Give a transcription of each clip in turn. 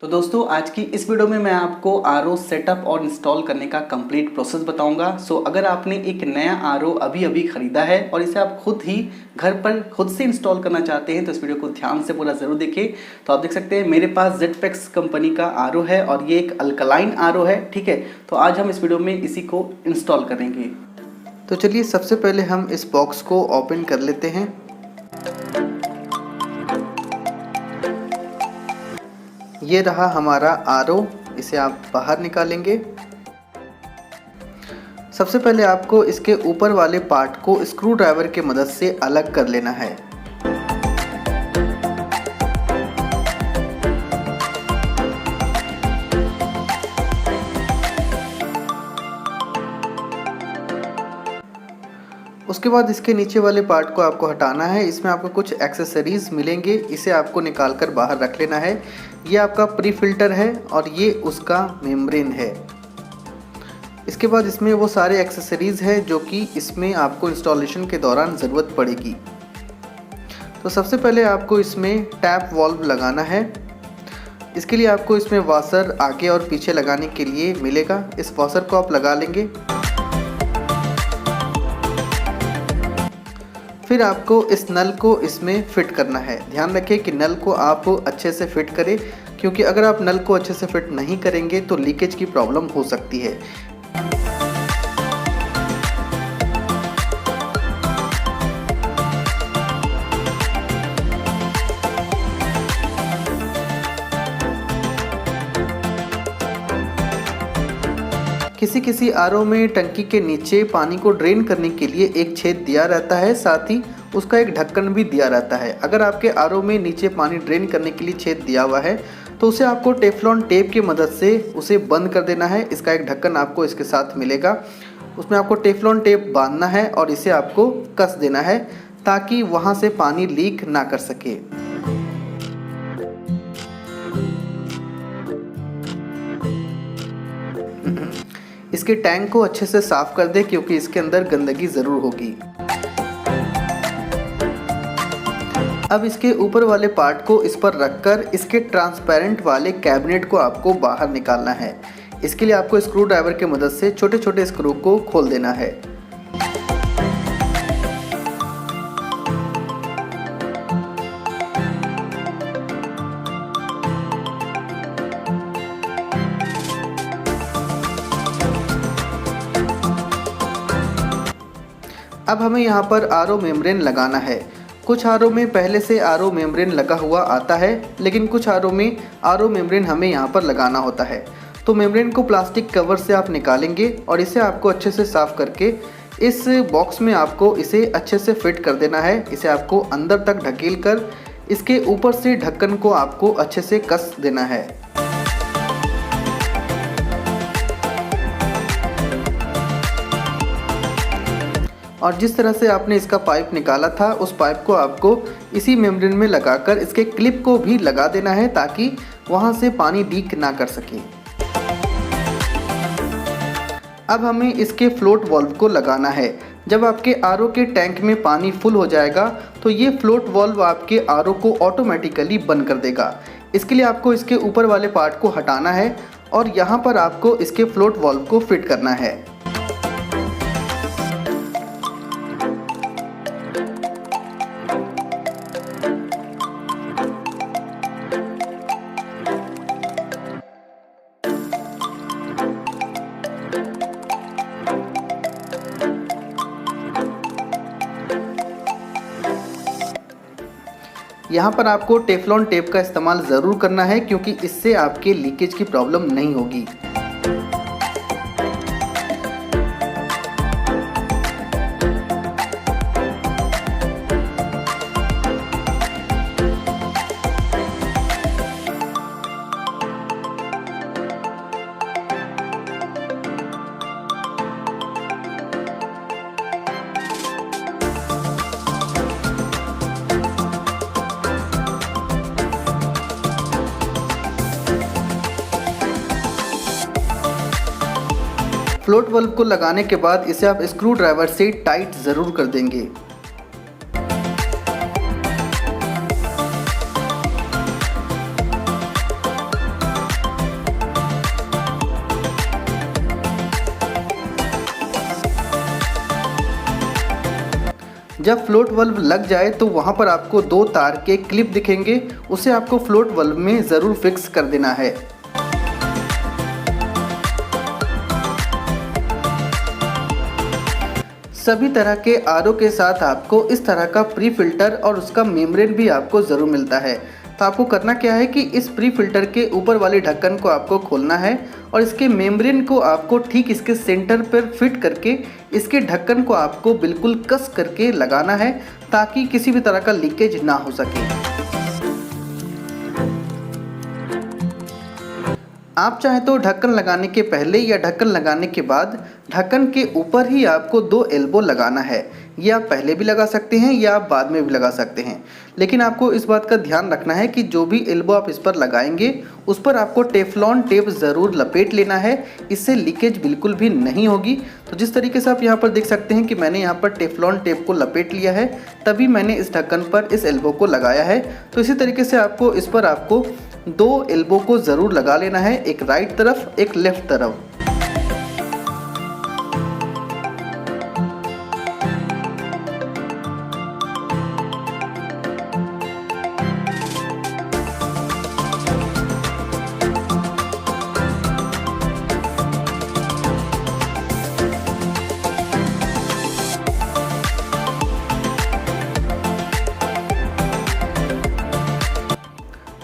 तो दोस्तों आज की इस वीडियो में मैं आपको आरओ सेटअप और इंस्टॉल करने का कंप्लीट प्रोसेस बताऊंगा। अगर आपने एक नया आरओ अभी खरीदा है और इसे आप खुद ही घर पर खुद से इंस्टॉल करना चाहते हैं तो इस वीडियो को ध्यान से पूरा ज़रूर देखें। तो आप देख सकते हैं मेरे पास जेटपेक्स कंपनी का आरओ है और ये एक अल्कलाइन आरओ है, ठीक है। तो आज हम इस वीडियो में इसी को इंस्टॉल करेंगे। तो चलिए सबसे पहले हम इस बॉक्स को ओपन कर लेते हैं। ये रहा हमारा आरओ, इसे आप बाहर निकालेंगे। सबसे पहले आपको इसके ऊपर वाले पार्ट को स्क्रू ड्राइवर की मदद से अलग कर लेना है। उसके बाद इसके नीचे वाले पार्ट को आपको हटाना है। इसमें आपको कुछ एक्सेसरीज मिलेंगे, इसे आपको निकाल कर बाहर रख लेना है। ये आपका प्री फिल्टर है और ये उसका मेम्ब्रेन है। इसके बाद इसमें वो सारे एक्सेसरीज हैं जो कि इसमें आपको इंस्टॉलेशन के दौरान ज़रूरत पड़ेगी। तो सबसे पहले आपको इसमें टैप वाल्व लगाना है। इसके लिए आपको इसमें वाशर आगे और पीछे लगाने के लिए मिलेगा। इस वाशर को आप लगा लेंगे। फिर आपको इस नल को इसमें फिट करना है। ध्यान रखें कि नल को आप अच्छे से फिट करें, क्योंकि अगर आप नल को अच्छे से फिट नहीं करेंगे तो लीकेज की प्रॉब्लम हो सकती है। किसी आरओ में टंकी के नीचे पानी को ड्रेन करने के लिए एक छेद दिया रहता है, साथ ही उसका एक ढक्कन भी दिया रहता है। अगर आपके आरओ में नीचे पानी ड्रेन करने के लिए छेद दिया हुआ है तो उसे आपको टेफ्लॉन टेप की मदद से उसे बंद कर देना है। इसका एक ढक्कन आपको इसके साथ मिलेगा, उसमें आपको टेफ्लॉन टेप बांधना है और इसे आपको कस देना है ताकि वहाँ से पानी लीक ना कर सके। इसके टैंक को अच्छे से साफ कर दे, क्योंकि इसके अंदर गंदगी ज़रूर होगी। अब इसके ऊपर वाले पार्ट को इस पर रखकर इसके ट्रांसपेरेंट वाले कैबिनेट को आपको बाहर निकालना है। इसके लिए आपको स्क्रू ड्राइवर की मदद से छोटे छोटे स्क्रू को खोल देना है। अब हमें यहाँ पर आरओ मेम्ब्रेन लगाना है। कुछ आरओ में पहले से आरओ मेम्ब्रेन लगा हुआ आता है, लेकिन कुछ आरओ में आरओ मेम्ब्रेन हमें यहाँ पर लगाना होता है। तो मेम्ब्रेन को प्लास्टिक कवर से आप निकालेंगे और इसे आपको अच्छे से साफ़ करके इस बॉक्स में आपको इसे अच्छे से फिट कर देना है। इसे आपको अंदर तक ढकेल कर इसके ऊपर से ढक्कन को आपको अच्छे से कस देना है। और जिस तरह से आपने इसका पाइप निकाला था उस पाइप को आपको इसी मेम्ब्रेन में लगाकर इसके क्लिप को भी लगा देना है ताकि वहां से पानी लीक ना कर सके। अब हमें इसके फ्लोट वाल्व को लगाना है। जब आपके आरओ के टैंक में पानी फुल हो जाएगा तो ये फ्लोट वाल्व आपके आरओ को ऑटोमेटिकली बंद कर देगा। इसके लिए आपको इसके ऊपर वाले पार्ट को हटाना है और यहाँ पर आपको इसके फ्लोट वाल्व को फिट करना है। यहाँ पर आपको टेफ्लॉन टेप का इस्तेमाल ज़रूर करना है, क्योंकि इससे आपके लीकेज की प्रॉब्लम नहीं होगी। फ्लोट वाल्व को लगाने के बाद इसे आप स्क्रू ड्राइवर से टाइट ज़रूर कर देंगे। जब फ्लोट वाल्व लग जाए तो वहाँ पर आपको 2 तार के क्लिप दिखेंगे, उसे आपको फ्लोट वाल्व में ज़रूर फिक्स कर देना है। सभी तरह के आरओ के साथ आपको इस तरह का प्री फिल्टर और उसका मेम्ब्रेन भी आपको ज़रूर मिलता है। तो आपको करना क्या है कि इस प्री फिल्टर के ऊपर वाले ढक्कन को आपको खोलना है और इसके मेम्ब्रेन को आपको ठीक इसके सेंटर पर फिट करके इसके ढक्कन को आपको बिल्कुल कस करके लगाना है ताकि किसी भी तरह का लीकेज ना हो सके। आप चाहें तो ढक्कन लगाने के पहले या ढक्कन लगाने के बाद ढक्कन के ऊपर ही आपको 2 एल्बो लगाना है। ये आप पहले भी लगा सकते हैं या आप बाद में भी लगा सकते हैं, लेकिन आपको इस बात का ध्यान रखना है कि जो भी एल्बो आप इस पर लगाएंगे उस पर आपको टेफ्लॉन टेप ज़रूर लपेट लेना है, इससे लीकेज बिल्कुल भी नहीं होगी। तो जिस तरीके से आप यहाँ पर देख सकते हैं कि मैंने यहाँ पर टेफ्लॉन टेप को लपेट लिया है, तभी मैंने इस ढक्कन पर इस एल्बो को लगाया है। तो इसी तरीके से आपको इस पर आपको 2 एल्बो को ज़रूर लगा लेना है, एक राइट तरफ एक लेफ्ट तरफ।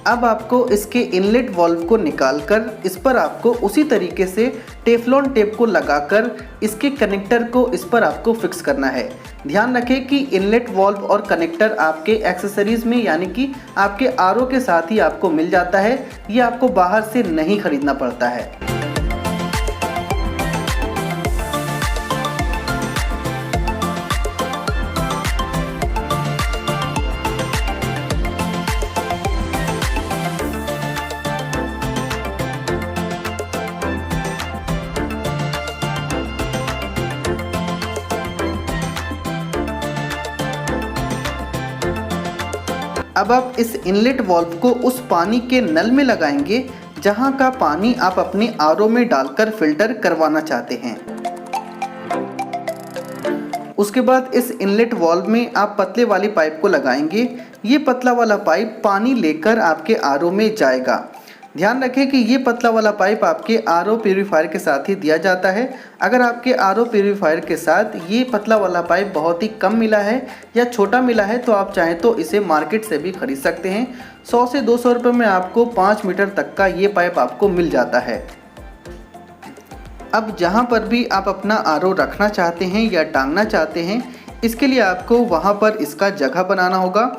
अब आपको इसके इनलेट वाल्व को निकालकर इस पर आपको उसी तरीके से टेफ्लॉन टेप को लगाकर इसके कनेक्टर को इस पर आपको फिक्स करना है। ध्यान रखें कि इनलेट वाल्व और कनेक्टर आपके एक्सेसरीज में यानी कि आपके आरओ के साथ ही आपको मिल जाता है, ये आपको बाहर से नहीं खरीदना पड़ता है। अब आप इस इनलेट वाल्व को उस पानी के नल में लगाएंगे जहां का पानी आप अपने आरओ में डालकर फिल्टर करवाना चाहते हैं। उसके बाद इस इनलेट वाल्व में आप पतले वाली पाइप को लगाएंगे। ये पतला वाला पाइप पानी लेकर आपके आरओ में जाएगा। ध्यान रखें कि ये पतला वाला पाइप आपके आरओ प्यूरीफायर के साथ ही दिया जाता है। अगर आपके आरओ प्यूरीफायर के साथ ये पतला वाला पाइप बहुत ही कम मिला है या छोटा मिला है तो आप चाहें तो इसे मार्केट से भी खरीद सकते हैं। 100 से 200 रुपये में आपको 5 मीटर तक का ये पाइप आपको मिल जाता है। अब जहाँ पर भी आप अपना आरओ रखना चाहते हैं या टांगना चाहते हैं, इसके लिए आपको वहाँ पर इसका जगह बनाना होगा।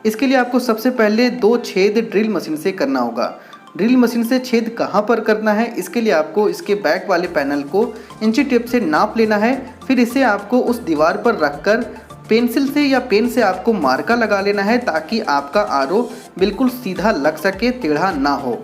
इसके लिए आपको सबसे पहले 2 छेद ड्रिल मशीन से करना होगा। ड्रिल मशीन से छेद कहाँ पर करना है, इसके लिए आपको इसके बैक वाले पैनल को इंची टेप से नाप लेना है। फिर इसे आपको उस दीवार पर रखकर पेंसिल से या पेन से आपको मार्का लगा लेना है ताकि आपका आरओ बिल्कुल सीधा लग सके, टेढ़ा ना हो।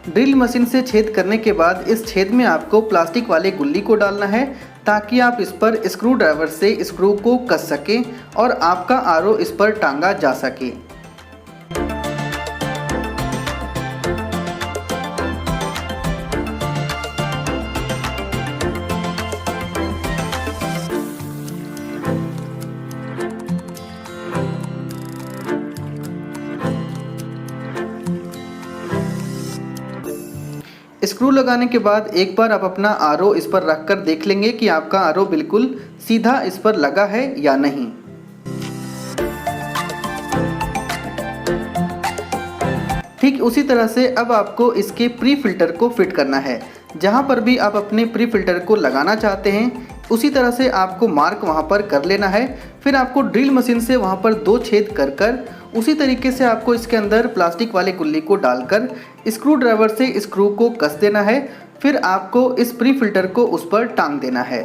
ड्रिल मशीन से छेद करने के बाद इस छेद में आपको प्लास्टिक वाले गुल्ली को डालना है ताकि आप इस पर स्क्रू ड्राइवर से स्क्रू को कस सकें और आपका आरओ इस पर टांगा जा सके। स्क्रू लगाने के बाद एक बार आप अपना आरओ इस पर रखकर देख लेंगे कि आपका आरओ बिल्कुल सीधा इस पर लगा है या नहीं। ठीक उसी तरह से अब आपको इसके प्री फिल्टर को फिट करना है। जहां पर भी आप अपने प्री फिल्टर को लगाना चाहते हैं उसी तरह से आपको मार्क वहां पर कर लेना है। फिर आपको ड्रिल मशीन से वहां पर 2 छेद कर उसी तरीके से आपको इसके अंदर प्लास्टिक वाले गुल्ली को डालकर स्क्रू ड्राइवर से स्क्रू को कस देना है। फिर आपको इस प्री फिल्टर को उस पर टांग देना है।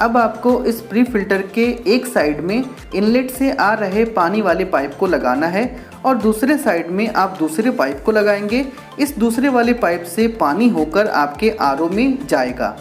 अब आपको इस प्री फिल्टर के एक साइड में इनलेट से आ रहे पानी वाले पाइप को लगाना है और दूसरे साइड में आप दूसरे पाइप को लगाएंगे। इस दूसरे वाले पाइप से पानी होकर आपके आरओ में जाएगा।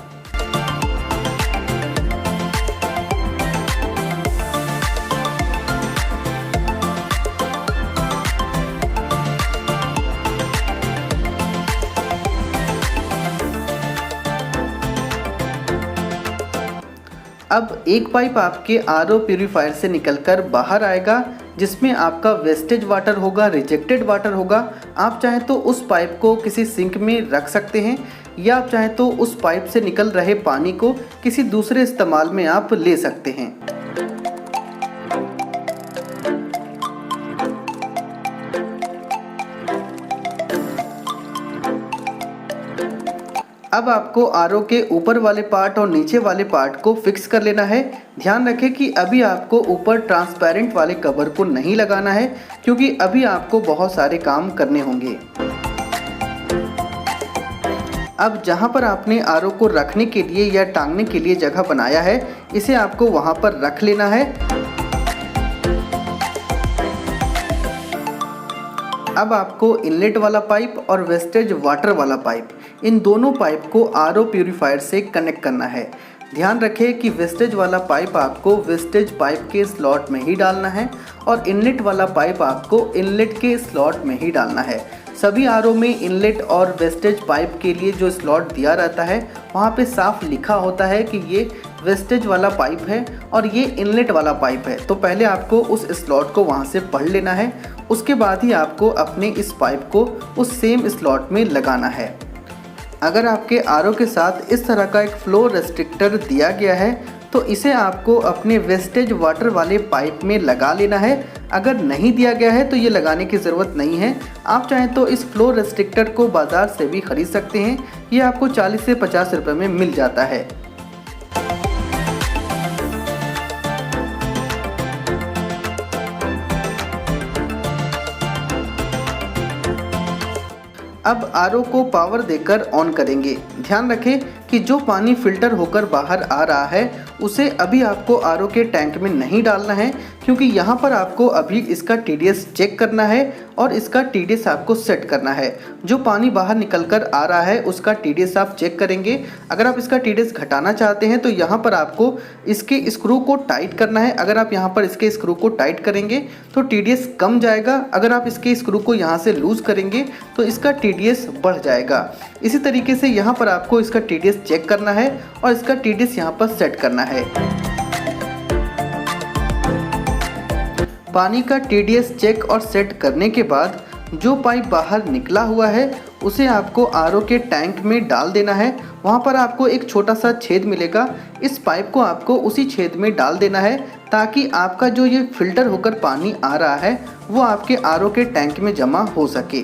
अब एक पाइप आपके आरओ प्यूरीफायर से निकलकर बाहर आएगा, जिसमें आपका वेस्टेज वाटर होगा, रिजेक्टेड वाटर होगा। आप चाहें तो उस पाइप को किसी सिंक में रख सकते हैं या आप चाहें तो उस पाइप से निकल रहे पानी को किसी दूसरे इस्तेमाल में आप ले सकते हैं। अब आपको आरओ के ऊपर वाले पार्ट और नीचे वाले पार्ट को फिक्स कर लेना है। ध्यान रखें कि अभी आपको ऊपर ट्रांसपेरेंट वाले कवर को नहीं लगाना है, क्योंकि अभी आपको बहुत सारे काम करने होंगे। अब जहां पर आपने आरओ को रखने के लिए या टांगने के लिए जगह बनाया है, इसे आपको वहां पर रख लेना है। अब आपको इनलेट वाला पाइप और वेस्टेज वाटर वाला पाइप, इन दोनों पाइप को आरओ प्यूरीफायर से कनेक्ट करना है। ध्यान रखें कि वेस्टेज वाला पाइप आपको वेस्टेज पाइप के स्लॉट में ही डालना है और इनलेट वाला पाइप आपको इनलेट के स्लॉट में ही डालना है। सभी आरओ में इनलेट और वेस्टेज पाइप के लिए जो स्लॉट दिया रहता है, वहाँ पे साफ लिखा होता है कि ये वेस्टेज वाला पाइप है और ये इनलेट वाला पाइप है। तो पहले आपको उस स्लॉट को वहाँ से पढ़ लेना है, उसके बाद ही आपको अपने इस पाइप को उस सेम स्लॉट में लगाना है। अगर आपके आरओ के साथ इस तरह का एक फ्लो रेस्ट्रिक्टर दिया गया है, तो इसे आपको अपने वेस्टेज वाटर वाले पाइप में लगा लेना है। अगर नहीं दिया गया है तो ये लगाने की ज़रूरत नहीं है। आप चाहें तो इस फ्लो रेस्ट्रिक्टर को बाज़ार से भी ख़रीद सकते हैं। ये आपको 40 से 50 रुपये में मिल जाता है। अब आरओ को पावर देकर ऑन करेंगे। ध्यान रखें कि जो पानी फिल्टर होकर बाहर आ रहा है उसे अभी आपको आरओ के टैंक में नहीं डालना है, क्योंकि यहाँ पर आपको अभी इसका टीडीएस चेक करना है और इसका टीडीएस आपको सेट करना है। जो पानी बाहर निकलकर आ रहा है उसका टीडीएस आप चेक करेंगे। अगर आप इसका टीडीएस घटाना चाहते हैं तो यहाँ पर आपको इसके स्क्रू को टाइट करना है। अगर आप यहाँ पर इसके स्क्रू को टाइट करेंगे तो टीडीएस कम जाएगा। अगर आप इसके स्क्रू को यहाँ से लूज़ करेंगे तो इसका टीडीएस बढ़ जाएगा। इसी तरीके से यहाँ पर आपको इसका टीडीएस चेक करना है और इसका टीडीएस यहाँ पर सेट करना है। पानी का टीडीएस चेक और सेट करने के बाद जो पाइप बाहर निकला हुआ है उसे आपको आरओ के टैंक में डाल देना है। वहाँ पर आपको एक छोटा सा छेद मिलेगा, इस पाइप को आपको उसी छेद में डाल देना है, ताकि आपका जो ये फिल्टर होकर पानी आ रहा है वो आपके आरओ के टैंक में जमा हो सके।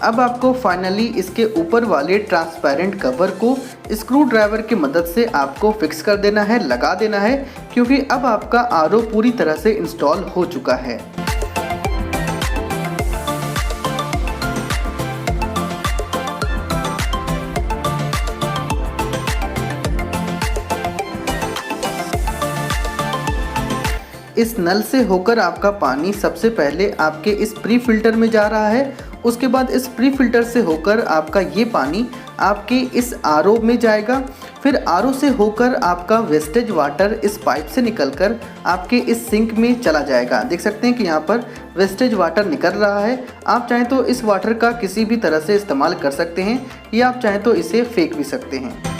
अब आपको फाइनली इसके ऊपर वाले ट्रांसपेरेंट कवर को स्क्रू ड्राइवर की मदद से आपको फिक्स कर देना है, लगा देना है, क्योंकि अब आपका आरओ पूरी तरह से इंस्टॉल हो चुका है। इस नल से होकर आपका पानी सबसे पहले आपके इस प्री फिल्टर में जा रहा है। उसके बाद इस प्री फिल्टर से होकर आपका ये पानी आपके इस आरओ में जाएगा। फिर आरओ से होकर आपका वेस्टेज वाटर इस पाइप से निकलकर आपके इस सिंक में चला जाएगा। देख सकते हैं कि यहाँ पर वेस्टेज वाटर निकल रहा है। आप चाहें तो इस वाटर का किसी भी तरह से इस्तेमाल कर सकते हैं या आप चाहें तो इसे फेंक भी सकते हैं।